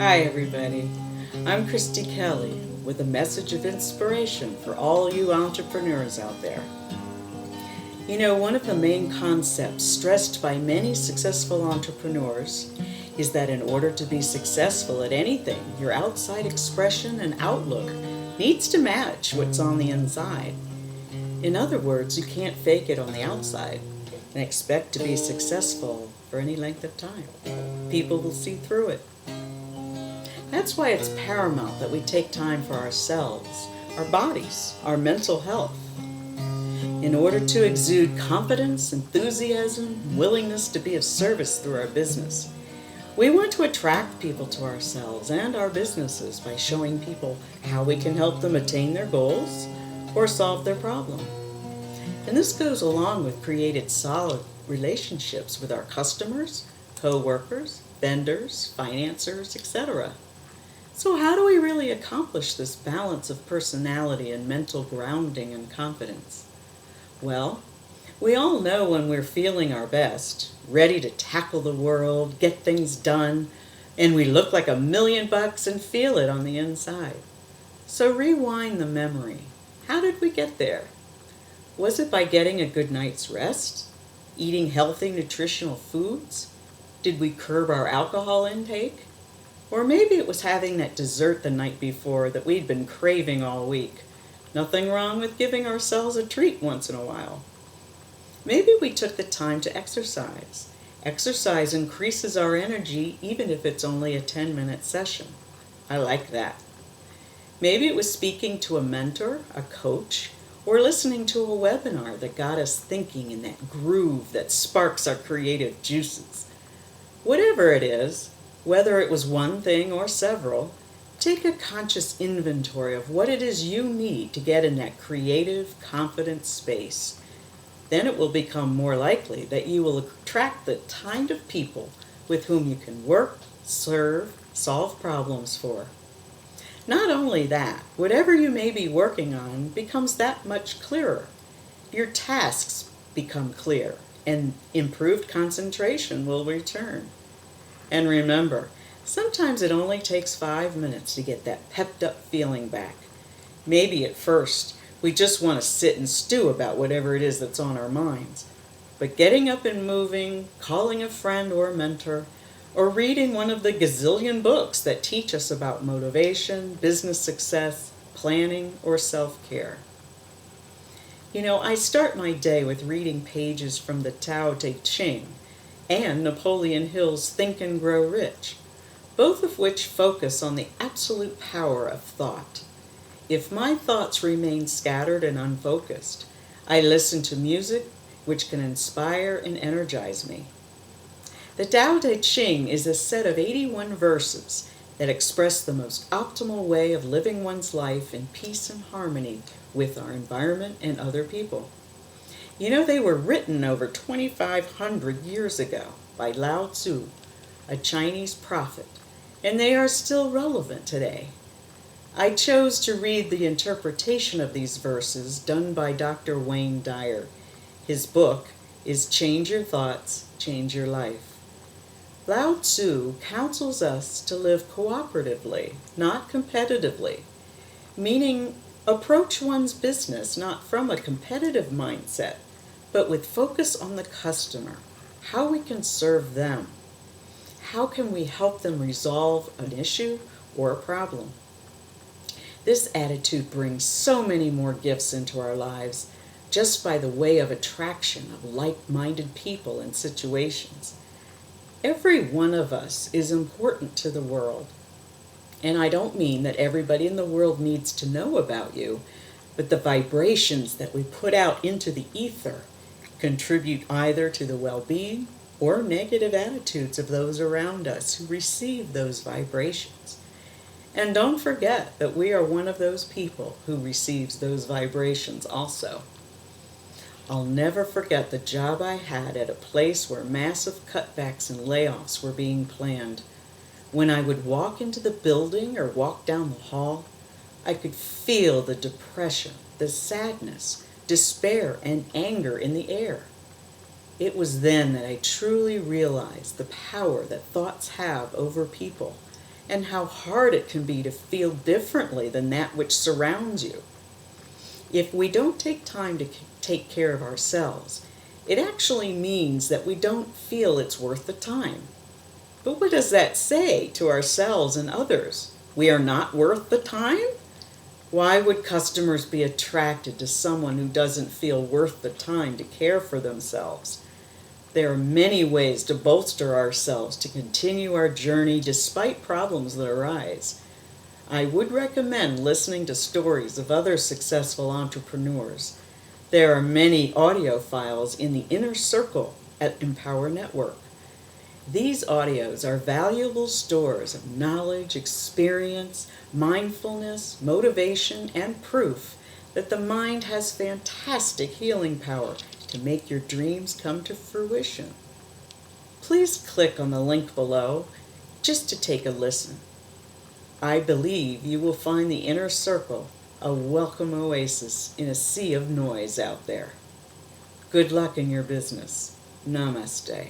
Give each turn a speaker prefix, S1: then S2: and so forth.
S1: Hi, everybody. I'm Christy Kelly with a message of inspiration for all you entrepreneurs out there. You know, one of the main concepts stressed by many successful entrepreneurs is that in order to be successful at anything, your outside expression and outlook needs to match what's on the inside. In other words, you can't fake it on the outside and expect to be successful for any length of time. People will see through it. That's why it's paramount that we take time for ourselves, our bodies, our mental health. In order to exude confidence, enthusiasm, willingness to be of service through our business, we want to attract people to ourselves and our businesses by showing people how we can help them attain their goals or solve their problem. And this goes along with creating solid relationships with our customers, co-workers, vendors, financiers, etc. So how do we really accomplish this balance of personality and mental grounding and confidence? Well, we all know when we're feeling our best, ready to tackle the world, get things done, and we look like $1,000,000 and feel it on the inside. So rewind the memory. How did we get there? Was it by getting a good night's rest? Eating healthy, nutritional foods? Did we curb our alcohol intake? Or maybe it was having that dessert the night before that we'd been craving all week. Nothing wrong with giving ourselves a treat once in a while. Maybe we took the time to exercise. Exercise increases our energy even if it's only a 10-minute session. I like that. Maybe it was speaking to a mentor, a coach, or listening to a webinar that got us thinking in that groove that sparks our creative juices. Whatever it is, whether it was one thing or several, take a conscious inventory of what it is you need to get in that creative, confident space. Then it will become more likely that you will attract the kind of people with whom you can work, serve, solve problems for. Not only that, whatever you may be working on becomes that much clearer. Your tasks become clear, and improved concentration will return. And remember, sometimes it only takes 5 minutes to get that pepped up feeling back. Maybe at first, we just want to sit and stew about whatever it is that's on our minds. But getting up and moving, calling a friend or mentor, or reading one of the gazillion books that teach us about motivation, business success, planning, or self-care. You know, I start my day with reading pages from the Tao Te Ching and Napoleon Hill's Think and Grow Rich, both of which focus on the absolute power of thought. If my thoughts remain scattered and unfocused, I listen to music which can inspire and energize me. The Tao Te Ching is a set of 81 verses that express the most optimal way of living one's life in peace and harmony with our environment and other people. You know, they were written over 2,500 years ago by Lao Tzu, a Chinese prophet, and they are still relevant today. I chose to read the interpretation of these verses done by Dr. Wayne Dyer. His book is Change Your Thoughts, Change Your Life. Lao Tzu counsels us to live cooperatively, not competitively, meaning approach one's business not from a competitive mindset, but with focus on the customer, how we can serve them. How can we help them resolve an issue or a problem? This attitude brings so many more gifts into our lives just by the way of attraction of like-minded people and situations. Every one of us is important to the world. And I don't mean that everybody in the world needs to know about you, but the vibrations that we put out into the ether contribute either to the well-being or negative attitudes of those around us who receive those vibrations. And don't forget that we are one of those people who receives those vibrations also. I'll never forget the job I had at a place where massive cutbacks and layoffs were being planned. When I would walk into the building or walk down the hall, I could feel the depression, the sadness, despair, and anger in the air. It was then that I truly realized the power that thoughts have over people and how hard it can be to feel differently than that which surrounds you. If we don't take time to take care of ourselves, it actually means that we don't feel it's worth the time. But what does that say to ourselves and others? We are not worth the time? Why would customers be attracted to someone who doesn't feel worth the time to care for themselves? There are many ways to bolster ourselves to continue our journey despite problems that arise. I would recommend listening to stories of other successful entrepreneurs. There are many audio files in the Inner Circle at Empower Network. These audios are valuable stores of knowledge, experience, mindfulness, motivation, and proof that the mind has fantastic healing power to make your dreams come to fruition. Please click on the link below just to take a listen. I believe you will find the Inner Circle a welcome oasis in a sea of noise out there. Good luck in your business. Namaste.